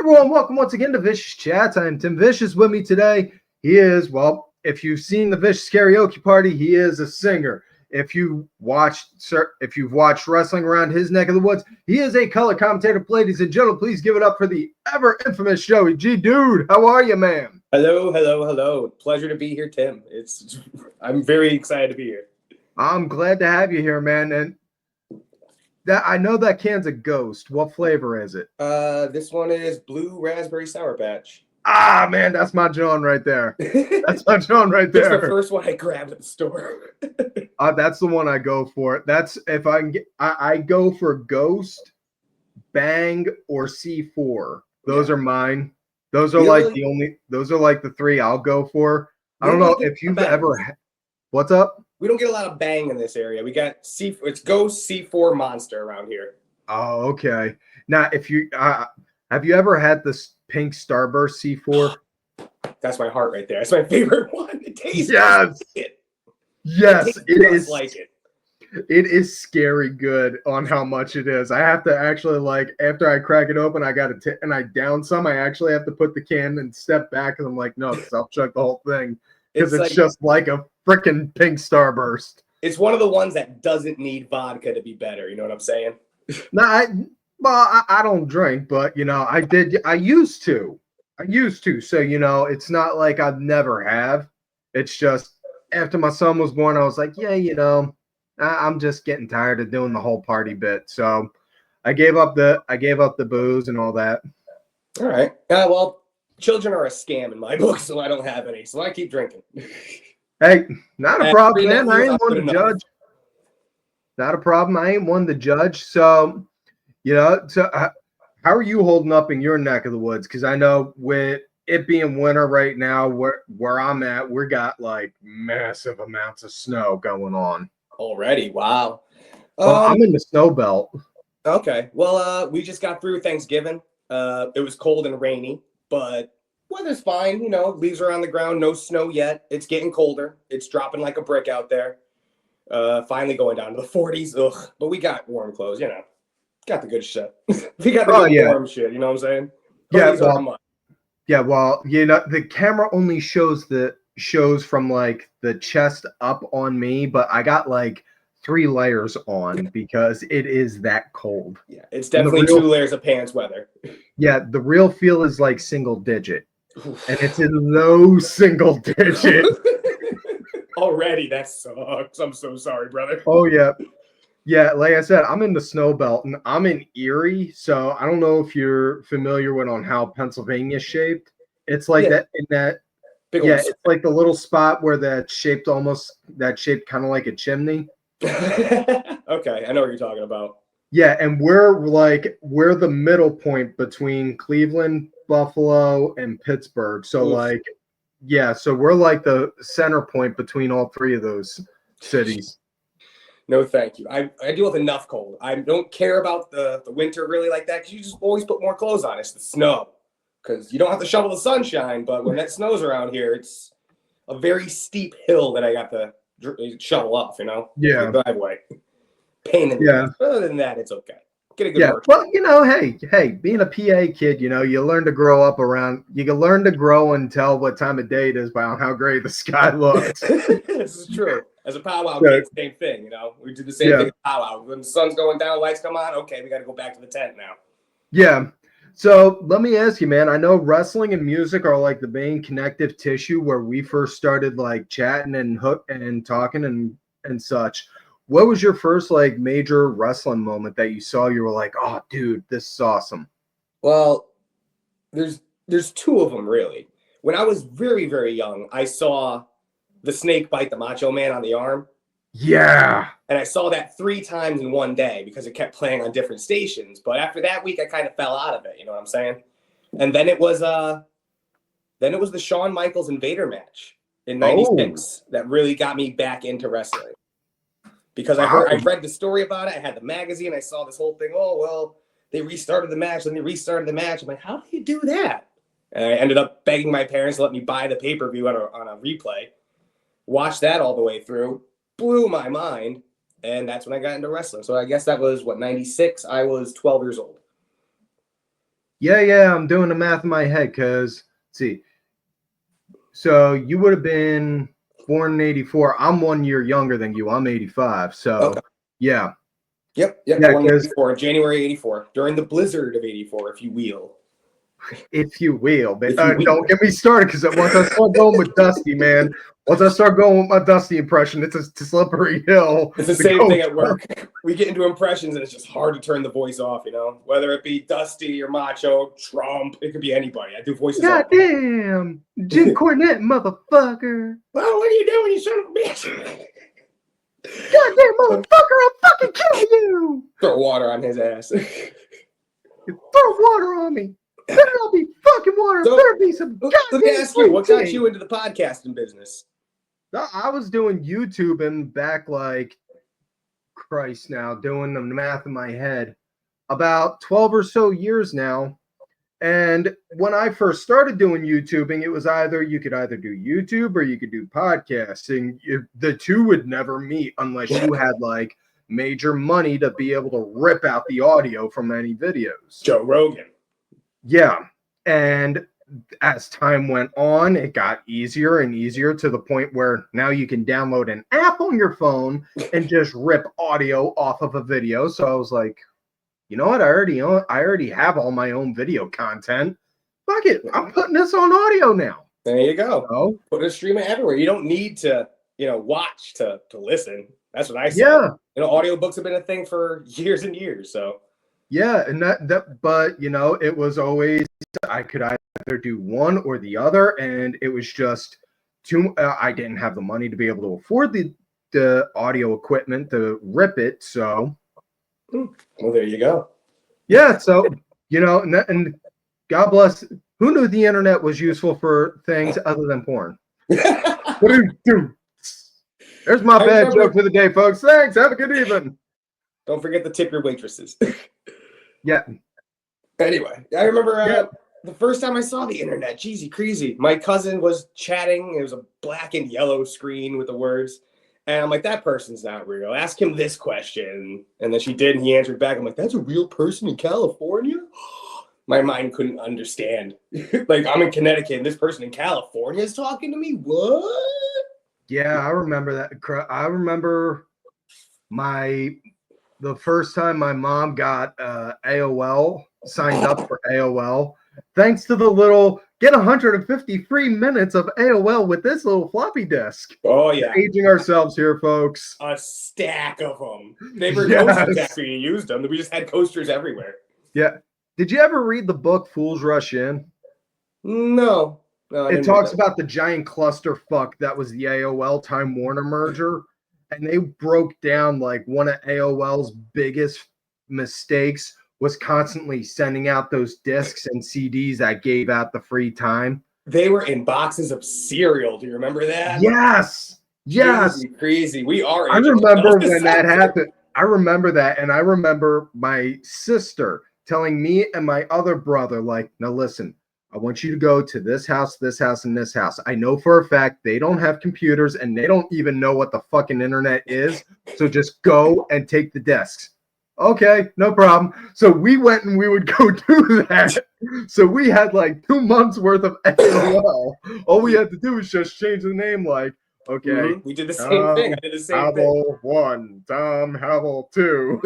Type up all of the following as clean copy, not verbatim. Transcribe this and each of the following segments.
everyone, welcome once again to Vicious Chats. I am Tim Vicious. With me today, he is, well, if you've seen the Vicious Karaoke Party, he is a singer. If you've watched wrestling around his neck of the woods, he is a color commentator. Ladies and gentlemen, please give it up for the ever infamous Joey G. Dude, how are you, man? Hello. Pleasure to be here, Tim. I'm very excited to be here. I'm glad to have you here, man. And that I know that can's a Ghost. What flavor is it? This one is Blue Raspberry Sour Patch. Ah, man, that's my John right there. That's my John right there. That's the first one I grabbed at the store. That's the one I go for. That's if I can get. I go for Ghost, Bang, or C4. Those are mine. Those are Those are like the three I'll go for. I don't know if you've ever. What's up? We don't get a lot of Bang in this area. We got it's Ghost, C4, Monster around here. Oh, okay. Now, if you have you ever had this pink Starburst C4? That's my heart right there. That's my favorite one. It tastes Yes, it is like it. It is scary good on how much it is. I have to actually, after I crack it open, I got to and I down some. I actually have to put the can and step back, and I'm like, no, because I'll chug the whole thing because it's just like a freaking pink Starburst. It's one of the ones that doesn't need vodka to be better. You know what I'm saying? No, I don't drink, but I used to. So it's not like I've never have. It's just after my son was born, I was like, yeah, I'm just getting tired of doing the whole party bit. So I gave up the booze and all that. All right. Well, children are a scam in my book, so I don't have any. So I keep drinking. Hey, not a problem, man. I ain't one to judge. Not a problem. I ain't one to judge. So, how are you holding up in your neck of the woods? Because I know with it being winter right now, where I'm at, we got like massive amounts of snow going on already. Wow. Well, I'm in the snow belt. Okay. Well, we just got through Thanksgiving. It was cold and rainy, but weather's fine. Leaves are on the ground. No snow yet. It's getting colder. It's dropping like a brick out there. Finally going down to the 40s. Ugh. But we got warm clothes. Got the good shit. We got the good warm shit. You know what I'm saying? Well, the camera only shows from like the chest up on me, but I got like 3 layers on because it is that cold. Yeah, it's definitely 2 layers of pants weather. Yeah, the real feel is like single digit. And it's in low single digit. Already, that sucks. I'm so sorry, brother. Oh, yeah. Yeah, like I said, I'm in the snow belt, and I'm in Erie, so I don't know if you're familiar with on how Pennsylvania's shaped. It's like that in that it's like the little spot where that's shaped kind of like a chimney. Okay, I know what you're talking about. Yeah, and we're the middle point between Cleveland, Buffalo, and Pittsburgh. So so we're like the center point between all 3 of those cities. No, thank you. I deal with enough cold. I don't care about the winter really like that because you just always put more clothes on. It's the snow because you don't have to shovel the sunshine. But when that snow's around here, it's a very steep hill that I got to shovel off, Yeah. The driveway. Pain in the ass. Other than that, it's okay. Get a good work. Well, hey, being a PA kid, you learn to grow up around. You can learn to grow and tell what time of day it is by how gray the sky looks. This is true. As a powwow kid, same thing. We do the same thing at powwow. When the sun's going down, lights come on. Okay, we got to go back to the tent now. Yeah. So let me ask you, man. I know wrestling and music are like the main connective tissue where we first started like chatting and talking and such. What was your first like major wrestling moment that you saw? You were like, "Oh, dude, this is awesome." Well, there's 2 of them really. When I was very, very young, I saw the Snake bite the Macho Man on the arm. Yeah. And I saw that 3 times in one day because it kept playing on different stations. But after that week, I kind of fell out of it. You know what I'm saying? And then it was the Shawn Michaels and Vader match in '96 that really got me back into wrestling. Because I read the story about it. I had the magazine. I saw this whole thing. Oh, well, they restarted the match. Then they restarted the match. I'm like, how do you do that? And I ended up begging my parents to let me buy the pay-per-view on a replay. Watched that all the way through. Blew my mind. And that's when I got into wrestling. So I guess that was, 96? I was 12 years old. Yeah, I'm doing the math in my head because, see, so you would have been born in 84. I'm 1 year younger than you. I'm 85. So, Okay. yeah. Yep. Yeah, Born in because 84, January 84, during the blizzard of 84, if you will. if you will, but If you don't will. get me started because once I start going with Dusty, man, once I start going with my Dusty impression, it's a slippery hill. It's the to same go thing at from. work. We get into impressions and it's just hard to turn the voice off, you know? Whether it be Dusty or Macho, Trump, it could be anybody. I do voices all. Goddamn, Jim Cornette, motherfucker. Well, what are you doing, you son of a bitch? Goddamn motherfucker, I'll fucking kill you. Throw water on his ass. You throw water on me. Better not be fucking water. So, Better be some let goddamn me ask you, what got tea. you into the podcasting business? I was doing YouTube and back like Christ now, doing the math in my head, about 12 or so years now. And when I first started doing YouTubing, it was you could either do YouTube or you could do podcasting. The two would never meet unless you had like major money to be able to rip out the audio from any videos. Joe Rogan. Yeah. And as time went on, it got easier and easier to the point where now you can download an app on your phone and just rip audio off of a video. So I was like, you know what? I already have all my own video content. Fuck it. I'm putting this on audio now. There you go. So, put a stream it everywhere. You don't need to, watch to listen. That's what I say. Yeah. Audiobooks have been a thing for years and years. So yeah, and but it was always I could either do one or the other, and it was just too. I didn't have the money to be able to afford the audio equipment to rip it. So, well, there you go. Yeah, so and God bless. Who knew the internet was useful for things other than porn? What do you do? There's my bad joke for the day, folks. Thanks. Have a good evening. Don't forget to tip your waitresses. Yeah. Anyway, I remember the first time I saw the internet. Jeezy crazy. My cousin was chatting. It was a black and yellow screen with the words. And I'm like, that person's not real. Ask him this question. And then she did, and he answered back. I'm like, that's a real person in California? My mind couldn't understand. Like, I'm in Connecticut, and this person in California is talking to me? What? Yeah, I remember that. I remember the first time my mom got AOL, signed up for AOL, thanks to the little get 150 free minutes of AOL with this little floppy disk. Oh, yeah. We're aging ourselves here, folks. A stack of them. They were coasters after you used them. We just had coasters everywhere. Yeah. Did you ever read the book Fools Rush In? No. It talks about the giant clusterfuck that was the AOL Time Warner merger. And they broke down like one of AOL's biggest mistakes was constantly sending out those discs and CDs that gave out the free time. They were in boxes of cereal. Do you remember that? Yes. Crazy. We are. I remember when that happened. I remember that. And I remember my sister telling me and my other brother, like, now listen, I want you to go to this house, and this house. I know for a fact they don't have computers and they don't even know what the fucking internet is. So just go and take the discs. Okay, no problem. So we went and we would go do that. So we had like 2 months worth of AOL. All we had to do was just change the name. Like, okay, mm-hmm. We did the same thing. I did the same thing. Havel 1, Tom Havel 2.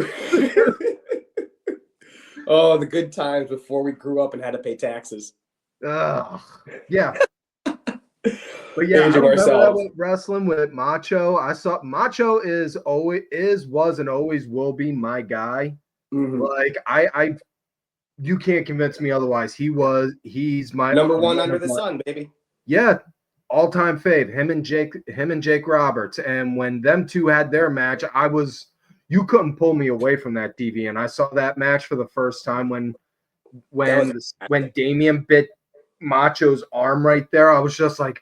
Oh, the good times before we grew up and had to pay taxes. Yeah. But yeah, I remember that with wrestling with Macho. I saw Macho was and always will be my guy. Mm-hmm. Like you can't convince me otherwise. He's my number one under the sun, baby. Yeah, all-time fave. Him and Jake Roberts. And when them two had their match, you couldn't pull me away from that TV. And I saw that match for the first time when Damian bit Macho's arm right there. I was just like,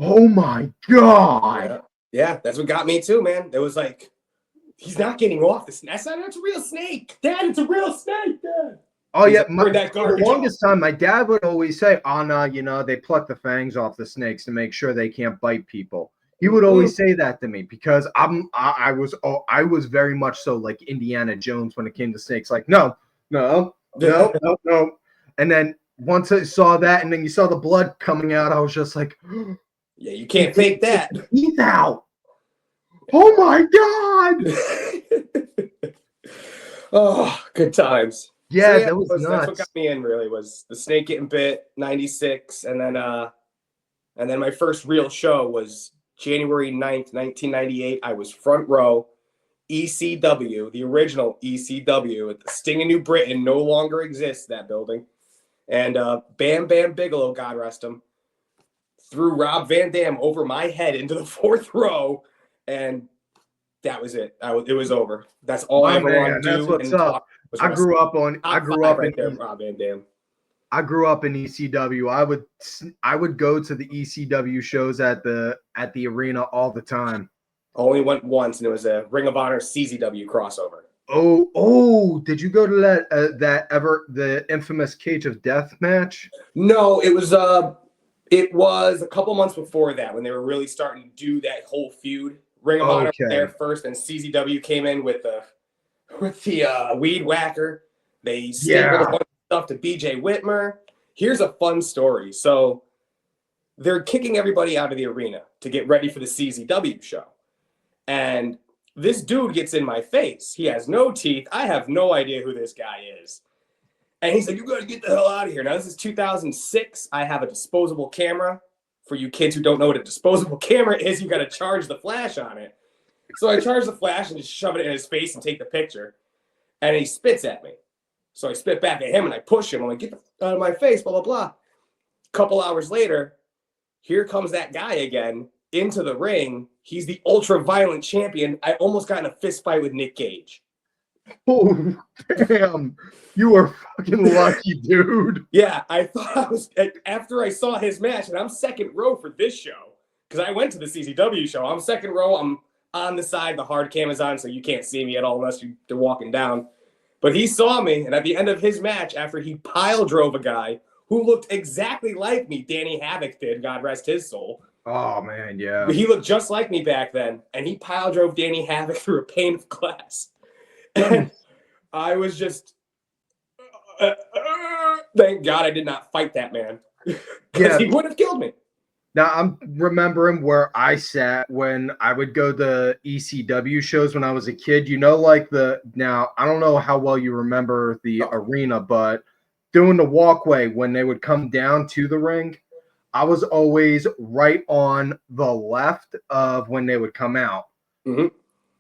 oh my God. Yeah, that's what got me too, man. It was like, he's not getting off this. That's a real snake. Dad, it's a real snake, Dad. Oh, yeah. For the longest time, my dad would always say, oh, no, they pluck the fangs off the snakes to make sure they can't bite people. He would always say that to me because I was very much so like Indiana Jones when it came to snakes. Like, no. And then once I saw that, and then you saw the blood coming out, I was just like, yeah, you can't fake that. He's out. Oh my God. Oh, good times. Yeah, So, that was nuts. That's what got me in, really, was the snake getting bit, 96, and then my first real show was January 9th, 1998. I was front row, ECW, the original ECW at the Sting in New Britain. No longer exists, that building. And Bam Bam Bigelow, God rest him, threw Rob Van Dam over my head into the fourth row, and that was it. It was over. That's all I ever wanted to do. That's what's up. I grew up in Rob Van Dam. I grew up in ECW. I would go to the ECW shows at the arena all the time. Only went once, and it was a Ring of Honor CZW crossover. Oh! Did you go to the infamous Cage of Death match? No, it was a couple months before that when they were really starting to do that whole feud. Ring of Honor was there first, and CZW came in with the weed whacker. They stapled a bunch of stuff to BJ Whitmer. Here's a fun story. So they're kicking everybody out of the arena to get ready for the CZW show. And this dude gets in my face. He has no teeth. I have no idea who this guy is. And he's like, you got to get the hell out of here. Now, this is 2006. I have a disposable camera. For you kids who don't know what a disposable camera is, you got to charge the flash on it. So I charge the flash and just shove it in his face and take the picture. And he spits at me. So I spit back at him and I push him. I'm like, get the f- out of my face, blah, blah, blah. A couple hours later, here comes that guy again into the ring. He's the ultra violent champion. I almost got in a fist fight with Nick Gage. Oh, damn. You were fucking lucky, dude. Yeah, I thought I was, after I saw his match, and I'm second row for this show, because I went to the CZW show. I'm second row. I'm on the side. The hard cam is on, so you can't see me at all unless they're walking down. But he saw me, and at the end of his match, after he pile drove a guy who looked exactly like me, Danny Havoc did, God rest his soul. Oh, man, yeah. He looked just like me back then, and he pile drove Danny Havoc through a pane of glass. And I was just, thank God I did not fight that man, because he would have killed me. Now, I'm remembering where I sat when I would go to ECW shows when I was a kid. You know, now, I don't know how well you remember the arena, but doing the walkway when they would come down to the ring, I was always right on the left of when they would come out. Mm-hmm.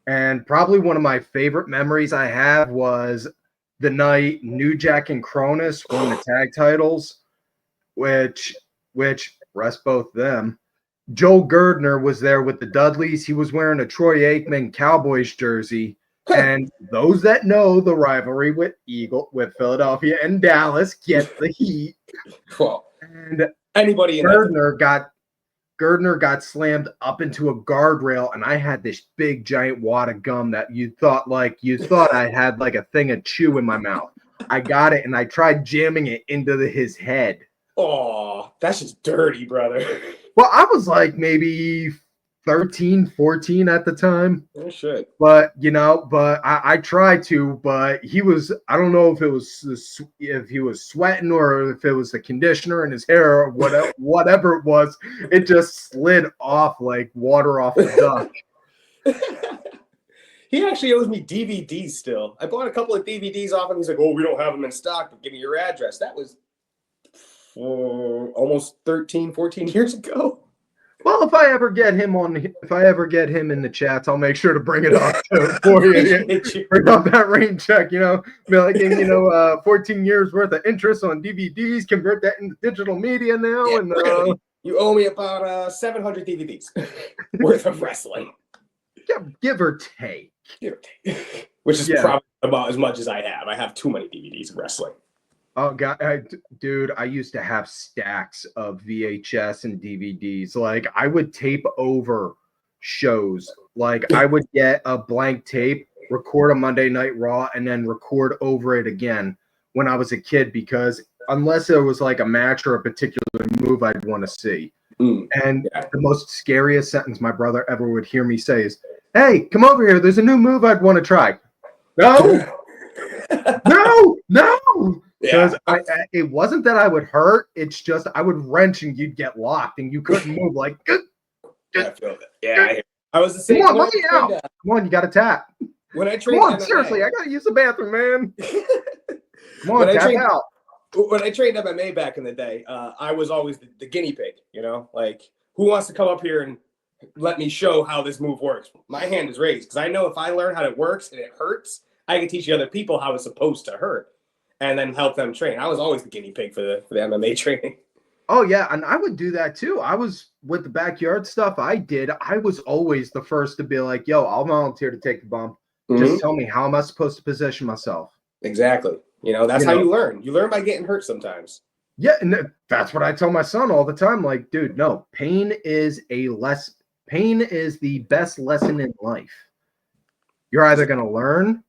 And probably one of my favorite memories I have was the night New Jack and Cronus won the tag titles, which rest both them. Joel Gerdner was there with the Dudleys. He was wearing a Troy Aikman Cowboys jersey. And those that know the rivalry with Philadelphia and Dallas get the heat. Well, and anybody in Gerdner got slammed up into a guardrail, and I had this big giant wad of gum that you thought I had like a thing of chew in my mouth. I got it and I tried jamming it into his head. Oh, that's just dirty, brother. Well, I was like maybe 13, 14 at the time. Oh, shit. But, I tried to, but I don't know if he was sweating or if it was the conditioner in his hair or whatever it was. It just slid off like water off a duck. He actually owes me DVDs still. I bought a couple of DVDs off him. He's like, oh, we don't have them in stock, but give me your address. That was almost 13, 14 years ago. Well, if I ever get him in the chats, I'll make sure to bring it up for you. Bring up that rain check, be like, 14 years worth of interest on DVDs, convert that into digital media now. Yeah, and really. You owe me about 700 DVDs worth of wrestling. Give or take. Which is probably about as much as I have. I have too many DVDs of wrestling. Oh God, dude! I used to have stacks of VHS and DVDs. Like I would tape over shows. Like I would get a blank tape, record a Monday Night Raw, and then record over it again when I was a kid. Because unless it was like a match or a particular move I'd want to see, and the most scariest sentence my brother ever would hear me say is, "Hey, come over here. There's a new move I'd want to try." No, no. Because Yeah. it wasn't that I would hurt. It's just I would wrench and you'd get locked and you couldn't move. Like, I feel that. Yeah, I was the same. come on, let me out. Come on, you got to tap. When I Come trained on, MMA, seriously, I got to use the bathroom, man. Come on, when I tap trained, out. when I trained MMA back in the day, I was always the guinea pig. You know, like who wants to come up here and let me show how this move works? My hand is raised because I know if I learn how it works and it hurts, I can teach the other people how it's supposed to hurt, and then help them train. I was always the guinea pig for the MMA training. Oh yeah, and I would do that too. I was with the backyard stuff I did. I was always the first to be like, "Yo, I'll volunteer to take the bump. Just tell me how am I supposed to position myself." Exactly. You know, that's how you learn. You learn by getting hurt sometimes. Yeah, and that's what I tell my son all the time. Like, dude, no, pain is the best lesson in life. You're either gonna learn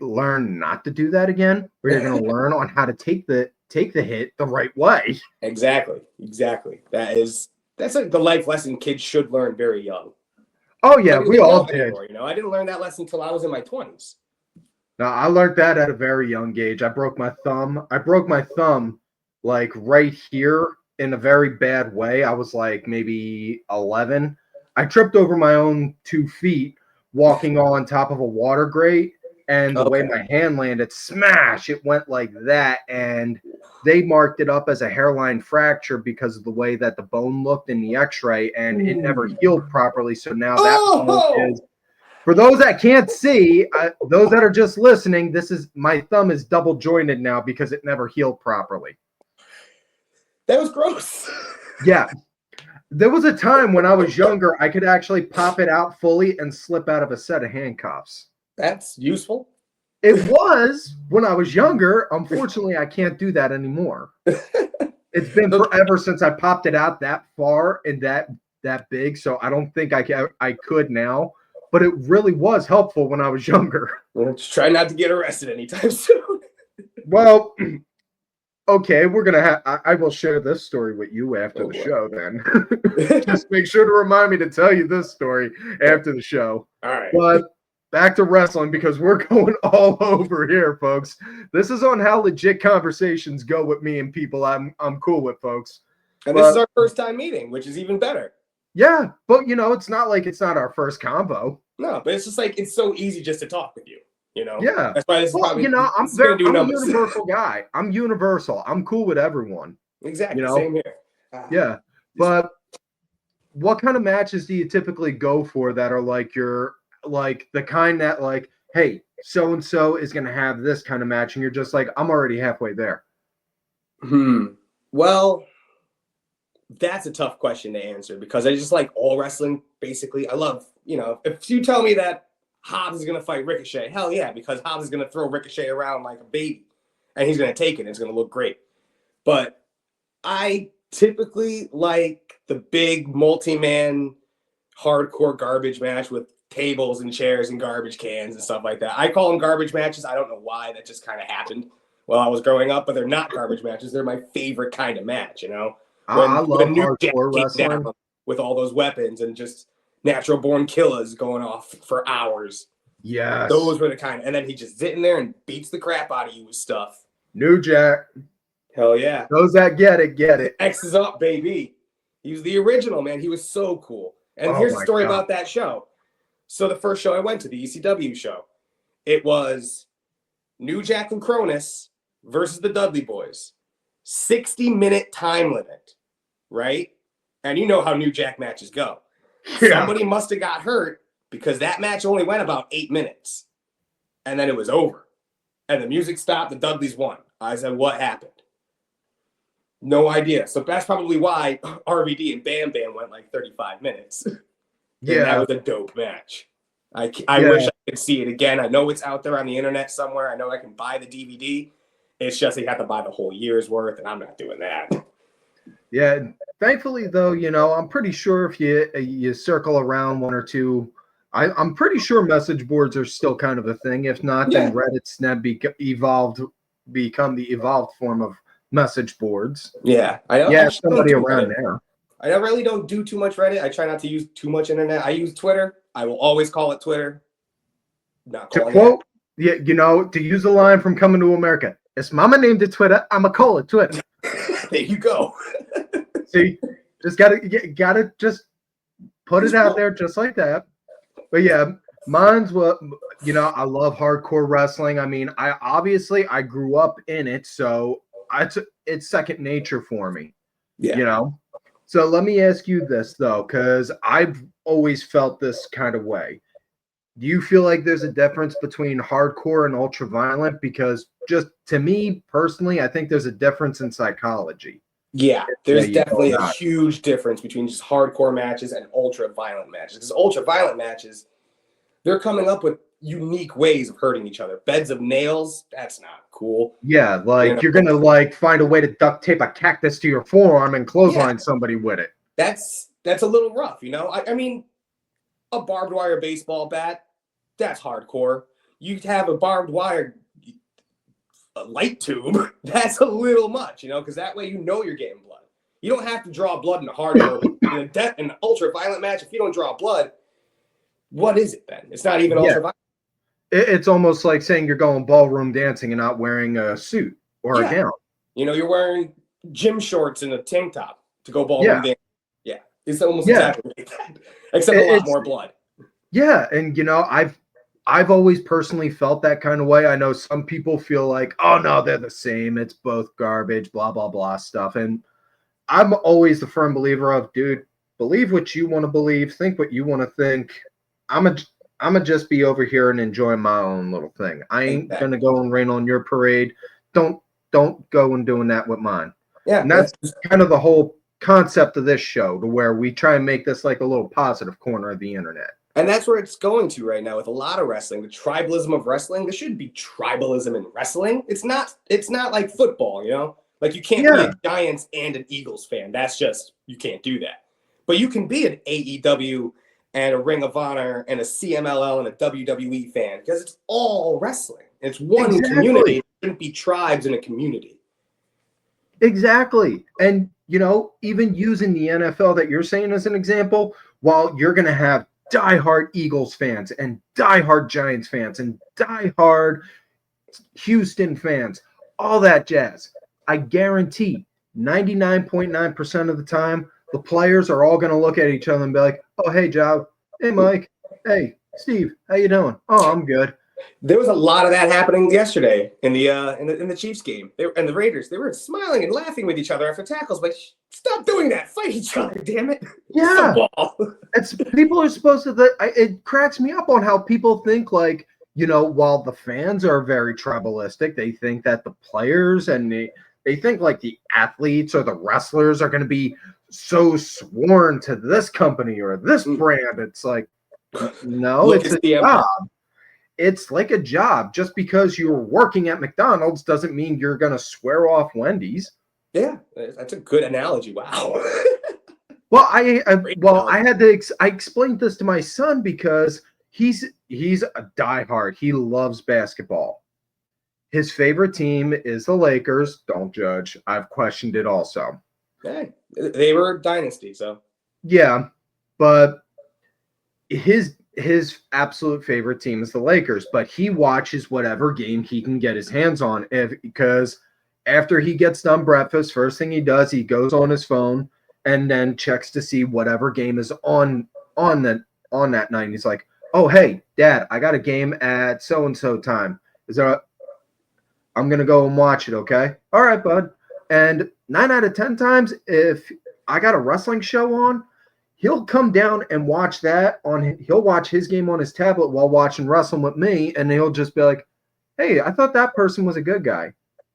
learn not to do that again, or you're gonna learn on how to take the hit the right way. Exactly. That's like the life lesson kids should learn very young. Oh yeah, we all did. Anymore, you know, I didn't learn that lesson until I was in my 20s. Now I learned that at a very young age. I broke my thumb. Like right here in a very bad way. I was like maybe 11. I tripped over my own 2 feet walking on top of a water grate, and the way my hand landed, smash, it went like that, and they marked it up as a hairline fracture because of the way that the bone looked in the x-ray, and it never healed properly. So now that is, for those that can't see, those that are just listening, my thumb is double jointed now because it never healed properly. That was gross. Yeah. There was a time when I was younger, I could actually pop it out fully and slip out of a set of handcuffs. That's useful. It was when I was younger. Unfortunately, I can't do that anymore. It's been forever since I popped it out that far and that big, so I don't think I could now. But it really was helpful when I was younger. Let's try not to get arrested anytime soon. Well, okay, we're gonna have. I will share this story with you after the show. Then, just make sure to remind me to tell you this story after the show. All right. But back to wrestling because we're going all over here, folks. This is on how legit conversations go with me and people I'm cool with, folks. And this is our first time meeting, which is even better. Yeah, but you know, it's not like it's not our first combo. No, but it's just like it's so easy just to talk with you. You know, yeah. That's why this is probably. You know, I'm a universal guy. I'm universal. I'm cool with everyone. Exactly. You know? Same here. Yeah, but what kind of matches do you typically go for that are like the kind that like, hey, so and so is going to have this kind of match, and you're just like, I'm already halfway there. Well, that's a tough question to answer because I just like all wrestling. Basically, I love, you know, if you tell me that Hobbs is going to fight Ricochet, hell yeah, because Hobbs is going to throw Ricochet around like a baby and he's going to take it and it's going to look great. But I typically like the big multi-man hardcore garbage match with tables and chairs and garbage cans and stuff like that. I call them garbage matches. I don't know why. That just kind of happened while I was growing up, but they're not garbage matches. They're my favorite kind of match, you know? I love hardcore wrestling. With all those weapons and just natural born killers going off for hours. Yeah. Those were the kind. And then he just sitting there and beats the crap out of you with stuff. New Jack. Hell yeah. Those that get it. X is up, baby. He was the original, man. He was so cool. And here's the story about that show. So the first show I went to, the ECW show, it was New Jack and Cronus versus the Dudley Boys. 60-minute time limit, right? And you know how New Jack matches go. Yeah. Somebody must have got hurt because that match only went about 8 minutes. And then it was over. And the music stopped. The Dudleys won. I said, what happened? No idea. So that's probably why RVD and Bam Bam went like 35 minutes. Yeah. That was a dope match. I wish I could see it again. I know it's out there on the internet somewhere. I know I can buy the DVD. It's just you have to buy the whole year's worth, and I'm not doing that. Yeah. Thankfully, though, you know, I'm pretty sure if you circle around one or two, I'm pretty sure message boards are still kind of a thing. If not, then Reddit's now become the evolved form of message boards. Yeah. Somebody around there. I really don't do too much Reddit. I try not to use too much internet. I use Twitter. I will always call it Twitter. Not calling it. Yeah, you know, to use a line from Coming to America, It's mama named it Twitter. I'ma call it Twitter. There you go. See, just gotta just put it out there just like that. But yeah, mine's what I love hardcore wrestling. I mean, I grew up in it, so it's second nature for me. Yeah. You know. So let me ask you this though, because I've always felt this kind of way. Do you feel like there's a difference between hardcore and ultra violent? Because just to me personally, I think there's a difference in psychology. Yeah, there's definitely a not. huge difference between just hardcore matches and ultra violent matches. Because ultra violent matches, they're coming up with unique ways of hurting each other. Beds of nails, that's not cool. Yeah, like you're gonna like find a way to duct tape a cactus to your forearm and clothesline somebody with it. That's a little rough, you know. I mean, a barbed wire baseball bat, that's hardcore. You have a barbed wire a light tube, that's a little much, you know, because that way you know you're getting blood. You don't have to draw blood in a hardcore in an ultra violent match. If you don't draw blood, what is it then? It's not even ultra violent. It's almost like saying you're going ballroom dancing and not wearing a suit or a gown. You know, you're wearing gym shorts and a tank top to go ballroom dancing. Yeah, it's almost exactly like that, except a lot more blood. Yeah, and you know, I've always personally felt that kind of way. I know some people feel like, oh no, they're the same. It's both garbage, blah blah blah stuff. And I'm always the firm believer of, dude, believe what you want to believe, think what you want to think. I'ma just be over here and enjoy my own little thing. I ain't gonna go and rain on your parade. Don't go and doing that with mine. Yeah, and that's kind of the whole concept of this show, to where we try and make this like a little positive corner of the internet. And that's where it's going to right now with a lot of wrestling. The tribalism of wrestling. There shouldn't be tribalism in wrestling. It's not like football, you know? Like you can't be a Giants and an Eagles fan. That's just, you can't do that. But you can be an AEW and a Ring of Honor and a CMLL and a WWE fan, because it's all wrestling. It's one community. It shouldn't be tribes in a community. Exactly. And, you know, even using the NFL that you're saying as an example, while you're going to have diehard Eagles fans and diehard Giants fans and diehard Houston fans, all that jazz, I guarantee 99.9% of the time, the players are all going to look at each other and be like, oh, hey, Joe. Hey, Mike. Hey, Steve. How you doing? Oh, I'm good. There was a lot of that happening yesterday in the Chiefs game. And the Raiders, they were smiling and laughing with each other after tackles. Like, stop doing that. Fight each other, damn it. Yeah. It's people are supposed to, it cracks me up on how people think, like, you know, while the fans are very tribalistic, they think that the players and they think like the athletes or the wrestlers are going to be so sworn to this company or this brand. It's like, no, it's a job. It's like a job. Just because you're working at McDonald's doesn't mean you're going to swear off Wendy's. Yeah, that's a good analogy. Wow. Well, I explained this to my son because he's a diehard. He loves basketball. His favorite team is the Lakers. Don't judge. I've questioned it also. Hey, they were a dynasty, so. Yeah, but his absolute favorite team is the Lakers, but he watches whatever game he can get his hands on. Because after he gets done breakfast, first thing he does, he goes on his phone and then checks to see whatever game is on that night. And he's like, oh, hey, Dad, I got a game at so-and-so time. I'm going to go and watch it, okay? All right, bud. And 9 out of 10 times, if I got a wrestling show on, he'll come down and watch that he'll watch his game on his tablet while watching wrestling with me, and he'll just be like, hey, I thought that person was a good guy.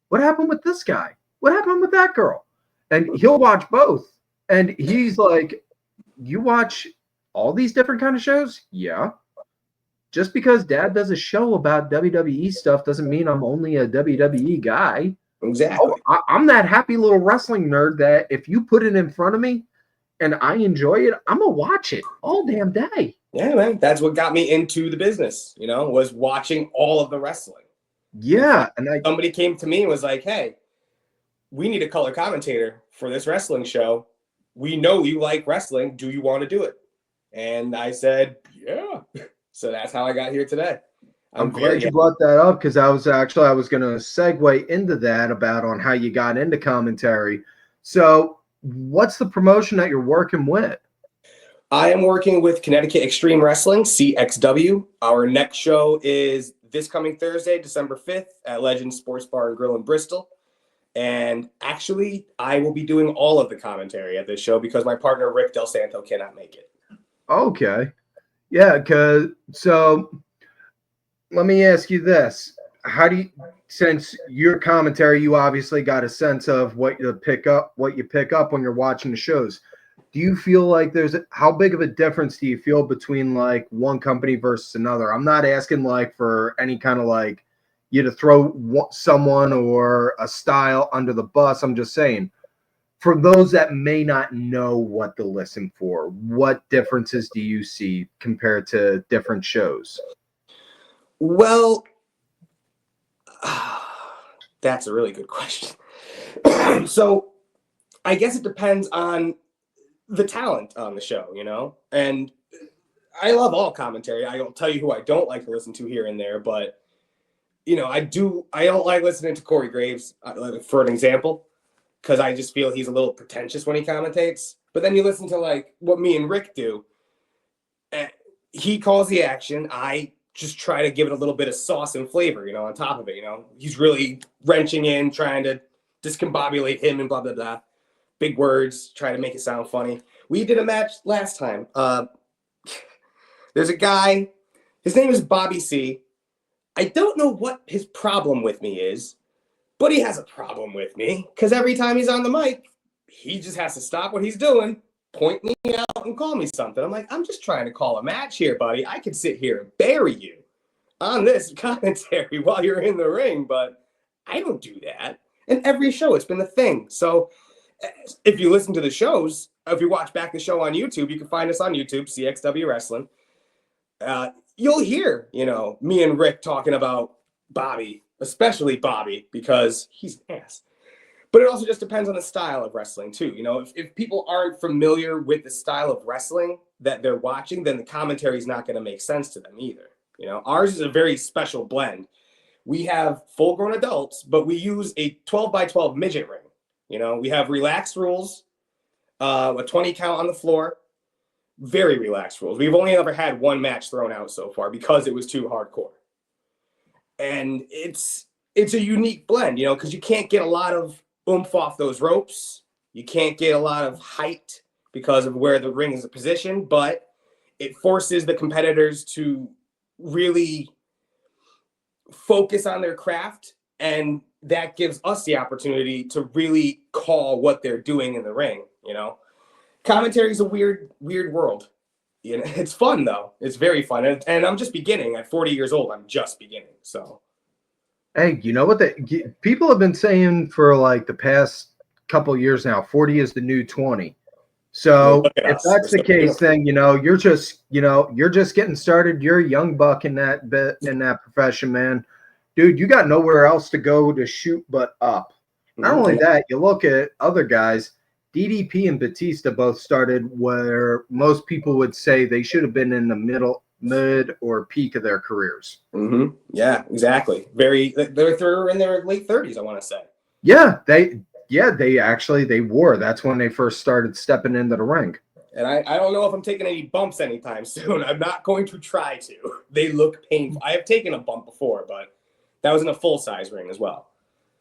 What happened with this guy? What happened with that girl? And he'll watch both. And he's like, you watch all these different kind of shows? Yeah. Just because Dad does a show about WWE stuff doesn't mean I'm only a WWE guy. Exactly. Oh, I'm that happy little wrestling nerd that if you put it in front of me and I enjoy it, I'm going to watch it all damn day. Yeah, man. That's what got me into the business, you know, was watching all of the wrestling. Yeah. And somebody came to me and was like, hey, we need a color commentator for this wrestling show. We know you like wrestling. Do you want to do it? And I said, yeah. So that's how I got here today. I'm glad you brought that up because I was going to segue into that about on how you got into commentary. So, what's the promotion that you're working with? I am working with Connecticut Extreme Wrestling, CXW. Our next show is this coming Thursday, December 5th at Legend Sports Bar and Grill in Bristol. And actually, I will be doing all of the commentary at this show because my partner, Rick Del Santo, cannot make it. Okay. Yeah, so let me ask you this. How do you, since your commentary, you obviously got a sense of what you pick up when you're watching the shows. Do you feel like how big of a difference do you feel between like one company versus another? I'm not asking like for any kind of like you to throw someone or a style under the bus. I'm just saying for those that may not know what to listen for, what differences do you see compared to different shows? Well, that's a really good question. So I guess it depends on the talent on the show, and I love all commentary. I don't tell you who I don't like to listen to here and there, but I don't like listening to Corey Graves, for an example, because I just feel he's a little pretentious when he commentates. But then you listen to like what me and Rick do, and he calls the action. I just try to give it a little bit of sauce and flavor, on top of it. He's really wrenching in, trying to discombobulate him and blah, blah, blah. Big words, try to make it sound funny. We did a match last time. There's a guy, his name is Bobby C. I don't know what his problem with me is, but he has a problem with me because every time he's on the mic, he just has to stop what he's doing, point me out, and call me something. I'm like, I'm just trying to call a match here, buddy. I could sit here and bury you on this commentary while you're in the ring, but I don't do that. And every show, it's been a thing. So if you listen to the shows, if you watch back the show on YouTube, you can find us on YouTube, CXW Wrestling. You'll hear, me and Rick talking about Bobby, especially Bobby, because he's an ass. But it also just depends on the style of wrestling, too. If people aren't familiar with the style of wrestling that they're watching, then the commentary is not going to make sense to them either. Ours is a very special blend. We have full-grown adults, but we use a 12x12 midget ring. We have relaxed rules, a 20 count on the floor, very relaxed rules. We've only ever had one match thrown out so far because it was too hardcore. And it's a unique blend, because you can't get a lot of oomph off those ropes. You can't get a lot of height because of where the ring is positioned, but it forces the competitors to really focus on their craft, and that gives us the opportunity to really call what they're doing in the ring. Commentary is a weird world. It's fun though. It's very fun, and I'm just beginning. At 40 years old, I'm just beginning. So, hey, you know what? People have been saying for like the past couple years now. 40 is the new 20. So if that's the case, then you're just getting started. You're a young buck in that profession, man. Dude, you got nowhere else to go to shoot but up. Not only that, you look at other guys. DDP and Batista both started where most people would say they should have been in the mid or peak of their careers. Mm-hmm. Yeah, exactly. They're in their late 30s, I want to say. Yeah, they were. That's when they first started stepping into the ring. And I don't know if I'm taking any bumps anytime soon. I'm not going to try to. They look painful. I have taken a bump before, but that was in a full-size ring as well.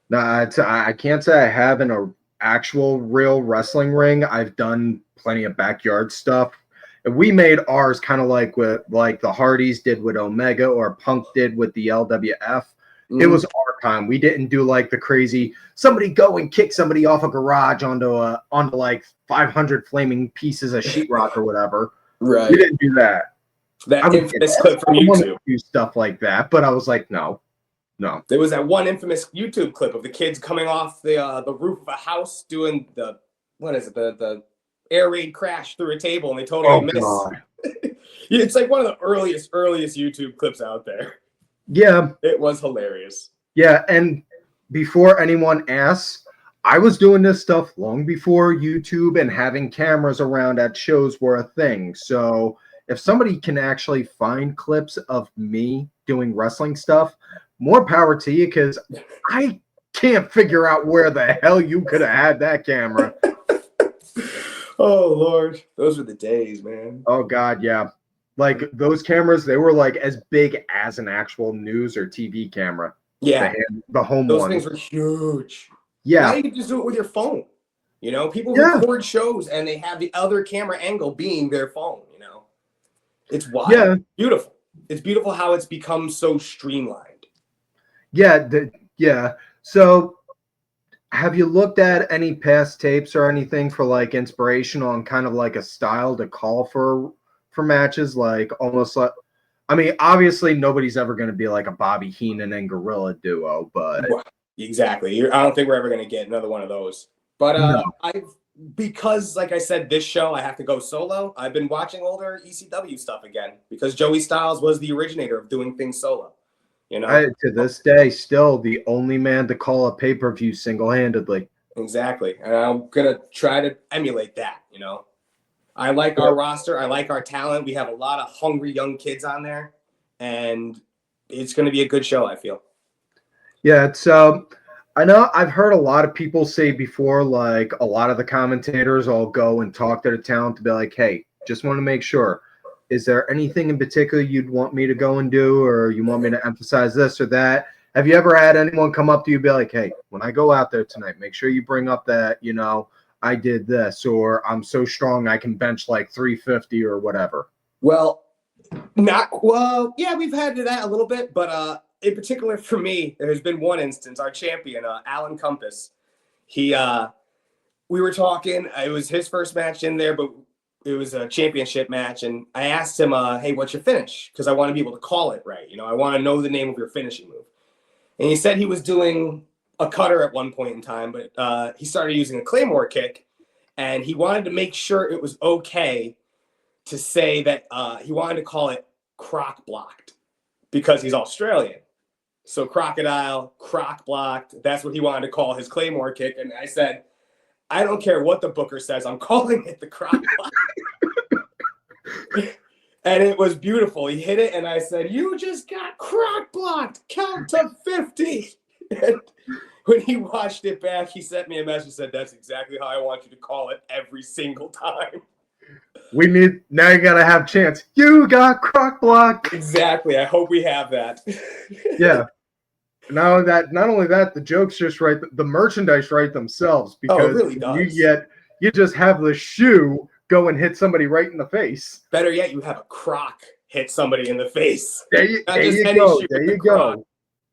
Nah, I can't say I have in a actual real wrestling ring. I've done plenty of backyard stuff. And we made ours kind of like the Hardys did with Omega or Punk did with the LWF. It was our time. We didn't do like the crazy somebody go and kick somebody off a garage onto like 500 flaming pieces of sheetrock or whatever. Right. We didn't do that. That infamous clip from YouTube. Do stuff like that, but I was like, no. There was that one infamous YouTube clip of the kids coming off the roof of a house doing the air raid crash through a table, and they totally missed. It's like one of the earliest YouTube clips out there. Yeah. It was hilarious. Yeah, and before anyone asks, I was doing this stuff long before YouTube and having cameras around at shows were a thing. So if somebody can actually find clips of me doing wrestling stuff, more power to you, because I can't figure out where the hell you could have had that camera. Oh Lord, those were the days, man. Oh God, yeah. Like those cameras, they were like as big as an actual news or TV camera. Yeah, The home those one. things were huge. Yeah. Now you can just do it with your phone. You know, people Yeah. record shows and they have the other camera angle being their phone. You know, it's wild. Yeah. Beautiful. It's beautiful how it's become so streamlined. Yeah. Yeah. So, have you looked at any past tapes or anything for like inspiration on kind of like a style to call for matches? Like almost like, I mean, obviously nobody's ever going to be like a Bobby Heenan and Gorilla duo, but exactly. I don't think we're ever going to get another one of those. But no. because like I said, this show I have to go solo. I've been watching older ECW stuff again because Joey Styles was the originator of doing things solo. You know, To this day, still the only man to call a pay-per-view single-handedly. Exactly, and I'm gonna try to emulate that. You know, I like our roster. I like our talent. We have a lot of hungry young kids on there, and it's going to be a good show, I feel. Yeah, so I know I've heard a lot of people say before, like a lot of the commentators all go and talk to the talent to be like, hey, just want to make sure. Is there anything in particular you'd want me to go and do, or you want me to emphasize this or that? Have you ever had anyone come up to you and be like, hey, when I go out there tonight, make sure you bring up that, you know, I did this, or I'm so strong I can bench like 350 or whatever? Well, yeah, we've had that a little bit, but in particular for me, there's been one instance. Our champion, Alan Compass, we were talking. It was his first match in there, but it was a championship match, and I asked him, "Hey, what's your finish?" Because I want to be able to call it right. You know, I want to know the name of your finishing move. And he said he was doing a cutter at one point in time, but he started using a Claymore kick, and he wanted to make sure it was okay to say that he wanted to call it croc blocked because he's Australian. So crocodile, croc blocked, that's what he wanted to call his Claymore kick. And I said, I don't care what the booker says, I'm calling it the croc block. And it was beautiful. He hit it, and I said, you just got croc blocked. Count to 50. And when he watched it back, he sent me a message and said, that's exactly how I want you to call it every single time. Now you got to have chance. You got croc blocked. Exactly. I hope we have that. Yeah. Not only that, the jokes just write, the merchandise write themselves, because it really does. You just have the shoe go and hit somebody right in the face. Better yet, you have a croc hit somebody in the face. There you go. There you go.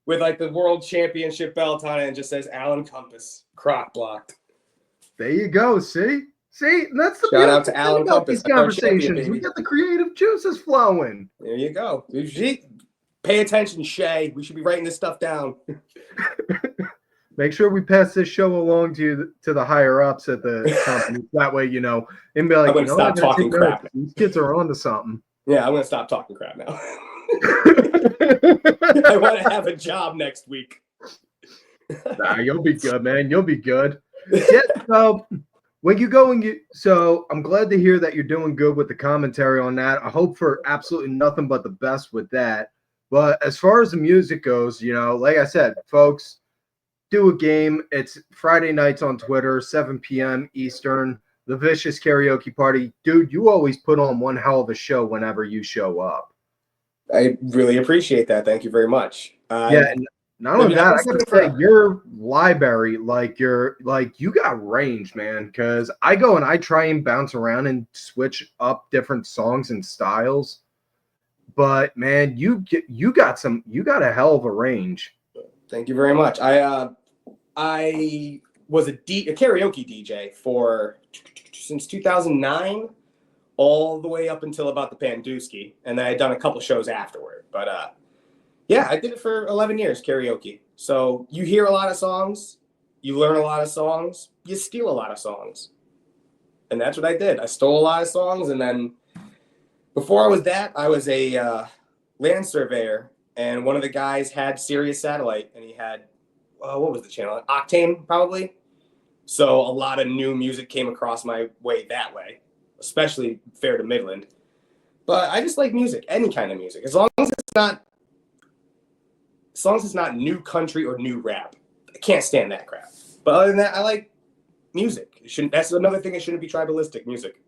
With like the world championship belt on it, and just says Alan Compass, croc blocked. There you go. See, that's the shout out to Alan Compass. These conversations, we get the creative juices flowing. There you go. Pay attention, Shay. We should be writing this stuff down. Make sure we pass this show along to the higher ups at the company. That way, you know, and be like, I'm gonna stop talking crap. These kids are on to something. Yeah, I'm gonna stop talking crap now. I want to have a job next week. Nah, you'll be good, man. You'll be good. Yeah. So when you go so I'm glad to hear that you're doing good with the commentary on that. I hope for absolutely nothing but the best with that. But as far as the music goes, you know, like I said, folks, do a game. It's Friday nights on Twitter, 7 p.m. Eastern. The Vicious Karaoke Party. Dude, you always put on one hell of a show whenever you show up. I really appreciate that. Thank you very much. Yeah, and not only that, I gotta say, your library, you got range, man. Because I go and I try and bounce around and switch up different songs and styles. But man, you got a hell of a range. Thank you very much. I was a karaoke DJ since 2009, all the way up until about the Pandusky, and then I had done a couple shows afterward. But yeah, I did it for 11 years, karaoke. So you hear a lot of songs, you learn a lot of songs, you steal a lot of songs, and that's what I did. I stole a lot of songs, and then before I was that, I was a land surveyor. And one of the guys had Sirius Satellite, and he had, what was the channel? Octane, probably. So a lot of new music came across my way that way, especially fair to Midland. But I just like music, any kind of music. As long as it's not as long as it's not new country or new rap. I can't stand that crap. But other than that, I like music. That's another thing. It shouldn't be tribalistic music.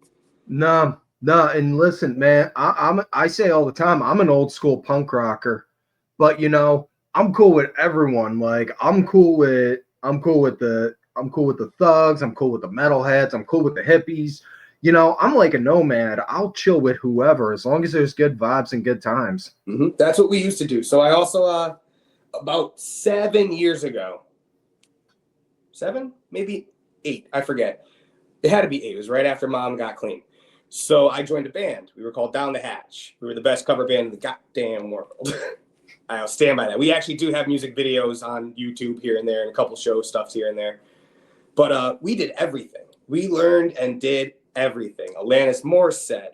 No, no, and listen, man, I say all the time, I'm an old school punk rocker, but I'm cool with everyone. Like I'm cool with the thugs, I'm cool with the metalheads, I'm cool with the hippies. I'm like a nomad. I'll chill with whoever as long as there's good vibes and good times. Mm-hmm. That's what we used to do. So I also about 7 years ago, 7, maybe 8, I forget. It had to be 8. It was right after Mom got clean. So I joined a band. We were called Down the Hatch. We were the best cover band in the goddamn world. I'll stand by that. We actually do have music videos on YouTube here and there and a couple show stuffs here and there. But we did everything. We learned and did everything. Alanis Morissette.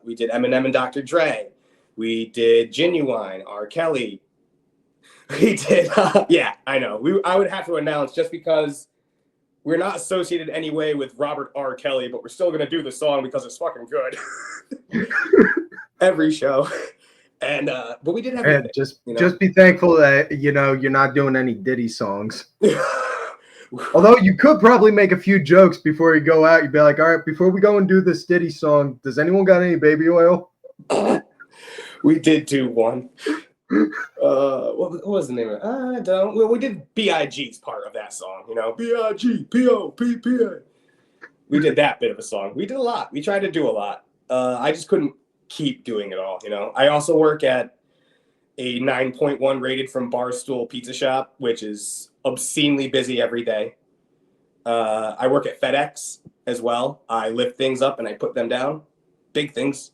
We did Eminem and Dr. Dre. We did Genuine, R. Kelly. We did, yeah, I know. I would have to announce just because we're not associated in any way with Robert R. Kelly, but we're still going to do the song because it's fucking good. Every show. And but we did everything. And just be thankful that you're not doing any Diddy songs. Although you could probably make a few jokes before you go out. You'd be like, all right, before we go and do this Diddy song, does anyone got any baby oil? We did do one. What was the name of it? I don't. Well, we did B.I.G.'s part of that song. B.I.G. P.O.P.P.A. We did that bit of a song. We did a lot. We tried to do a lot. I just couldn't keep doing it all. I also work at a 9.1 rated from Barstool Pizza Shop, which is obscenely busy every day. I work at FedEx as well. I lift things up and I put them down. Big things.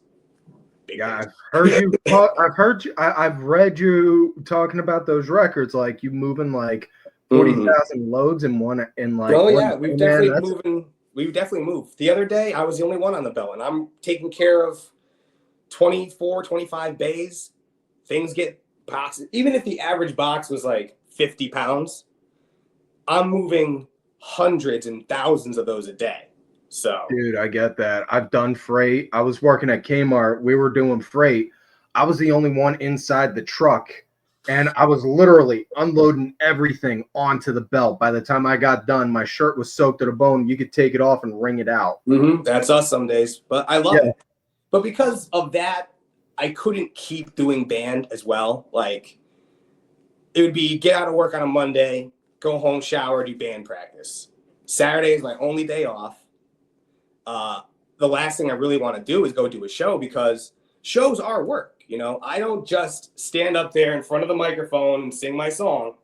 Yeah, I've heard you. I've heard you. I've read you talking about those records, like you moving like 40,000 loads in one. Oh yeah, we've definitely moved. The other day, I was the only one on the belt, and I'm taking care of 24, 25 bays. Things get boxes. Even if the average box was like 50 pounds, I'm moving hundreds and thousands of those a day. So, dude, I get that. I've done freight. I was working at Kmart. We were doing freight. I was the only one inside the truck, and I was literally unloading everything onto the belt. By the time I got done, my shirt was soaked to the bone. You could take it off and wring it out. Mm-hmm. That's us some days, but I love it. But because of that, I couldn't keep doing band as well. Like, it would be get out of work on a Monday, go home, shower, do band practice. Saturday is my only day off. The last thing I really want to do is go do a show because shows are work. I don't just stand up there in front of the microphone and sing my song.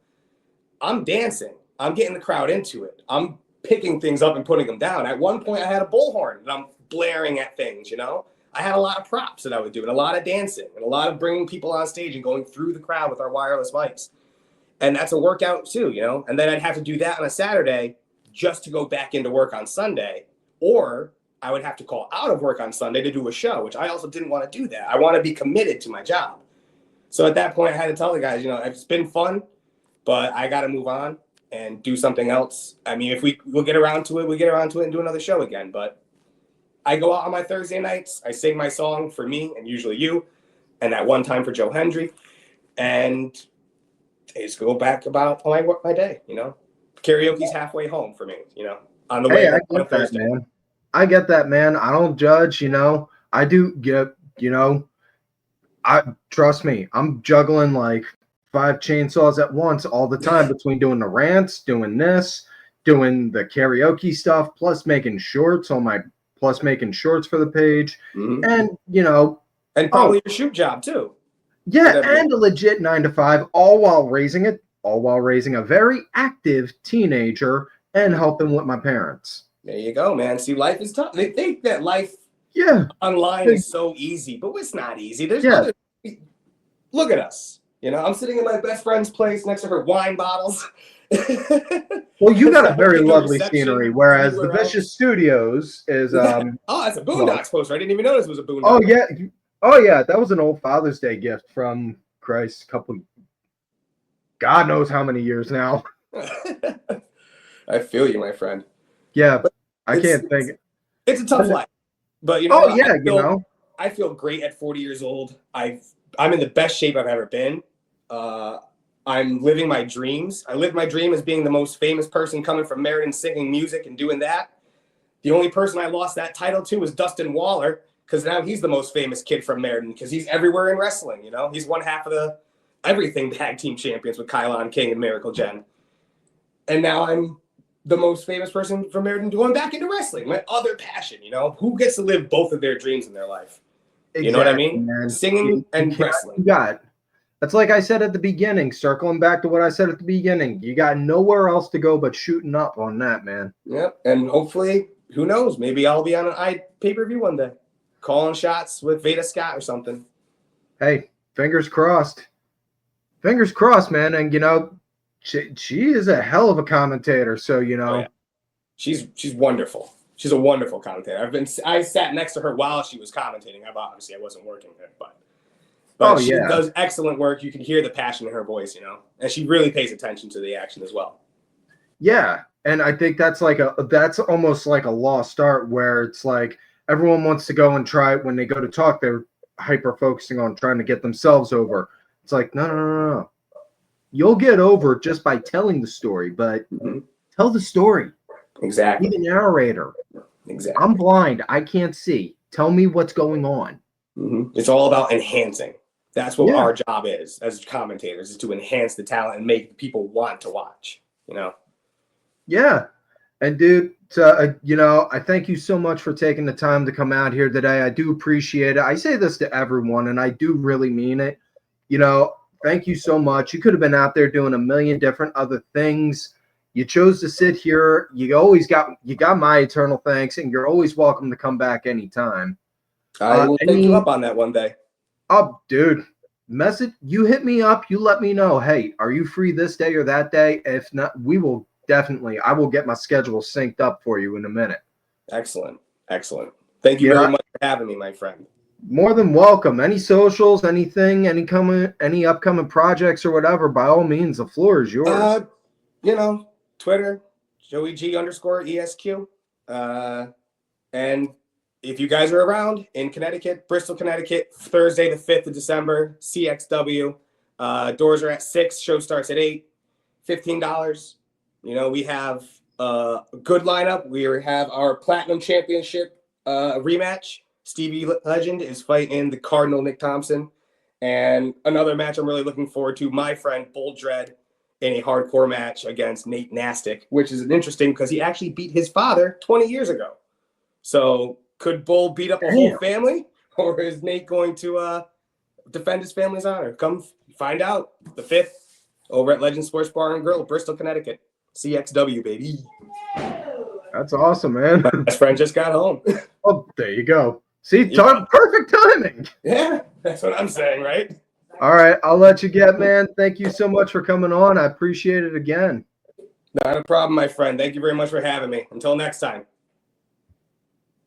I'm dancing. I'm getting the crowd into it. I'm picking things up and putting them down. At one point, I had a bullhorn and I'm blaring at things, I had a lot of props that I would do and a lot of dancing and a lot of bringing people on stage and going through the crowd with our wireless mics. And that's a workout too, And then I'd have to do that on a Saturday just to go back into work on Sunday. Or I would have to call out of work on Sunday to do a show, which I also didn't want to do that. I want to be committed to my job. So at that point, I had to tell the guys, it's been fun, but I got to move on and do something else. I mean, if we'll get around to it, we'll get around to it and do another show again. But I go out on my Thursday nights. I sing my song for me and usually you, and that one time for Joe Hendry. And I just go back about my day, Karaoke's halfway home for me, on the way I get that, man. I get that, man. I don't judge, I do get, trust me, I'm juggling like 5 chainsaws at once all the time between doing the rants, doing this, doing the karaoke stuff, plus making shorts for the page. And, and probably your shoot job too. Yeah. And a legit 9 to 5, all while raising a very active teenager and helping with my parents. There you go, man. See, life is tough. They think that life online is so easy, but it's not easy. Look at us. I'm sitting in my best friend's place next to her wine bottles. Well, you got a very lovely scenery, whereas the Vicious Studios is oh, that's a Boondocks poster. I didn't even notice it was a Boondocks. Oh yeah, that was an old Father's Day gift from God knows how many years now. I feel you, my friend. Yeah, but I can't think. It's a tough life, but I feel great at 40 years old. I'm in the best shape I've ever been. I'm living my dreams. I live my dream as being the most famous person coming from Meriden, singing music and doing that. The only person I lost that title to was Dustin Waller, because now he's the most famous kid from Meriden because he's everywhere in wrestling. You know, he's one half of the everything tag team champions with Kylon King and Miracle Jen. And now I'm the most famous person from Meriden going back into wrestling, my other passion. You know, who gets to live both of their dreams in their life? Exactly, you know what I mean? Man. Singing and wrestling. You got. That's like I said at the beginning, circling back to what I said at the beginning. You got nowhere else to go but shooting up on that, man. Yep. And hopefully, who knows? Maybe I'll be on an pay-per-view one day, calling shots with Veda Scott or something. Hey, fingers crossed. Fingers crossed, man. And, you know, she is a hell of a commentator. So, you know. Oh, yeah. She's wonderful. She's a wonderful commentator. I sat next to her while she was commentating. Obviously, I wasn't working there, but she does excellent work. You can hear the passion in her voice, you know, and she really pays attention to the action as well. Yeah, and I think that's almost like a lost art where it's like everyone wants to go and try when they go to talk. They're hyper focusing on trying to get themselves over. It's like no. You'll get over just by telling the story, but tell the story. Exactly. Be the narrator. Exactly. I'm blind. I can't see. Tell me what's going on. It's all about enhancing. That's what our job is as commentators, is to enhance the talent and make people want to watch, you know? Yeah. And dude, you know, I thank you so much for taking the time to come out here today. I do appreciate it. I say this to everyone, and I do really mean it. You know, thank you so much. You could have been out there doing a million different other things. You chose to sit here. You got my eternal thanks, and you're always welcome to come back anytime. I will take you up on that one day. Oh, dude, you hit me up. You let me know. Hey, are you free this day or that day? If not, I will get my schedule synced up for you in a minute. Excellent. Thank you very much for having me, my friend. More than welcome. Any socials, anything, any upcoming projects or whatever, by all means, the floor is yours. You know, Twitter, JoeyG_ESQ. And if you guys are around in Connecticut, Bristol, Connecticut, Thursday the 5th of December, CXW. Doors are at 6, show starts at 8, $15. You know, we have a good lineup. We have our Platinum Championship rematch. Stevie Legend is fighting the Cardinal Nick Thompson. And another match I'm really looking forward to, my friend Bull Dread in a hardcore match against Nate Nastic, which is interesting because he actually beat his father 20 years ago. So could Bull beat up a whole family, or is Nate going to defend his family's honor? Come find out the 5th over at Legend Sports Bar and Grill, Bristol, Connecticut. CXW, baby. That's awesome, man. My best friend just got home. Oh, there you go. See, perfect timing. Yeah, that's what I'm saying, right? All right, I'll let you get, man. Thank you so much for coming on. I appreciate it again. Not a problem, my friend. Thank you very much for having me. Until next time.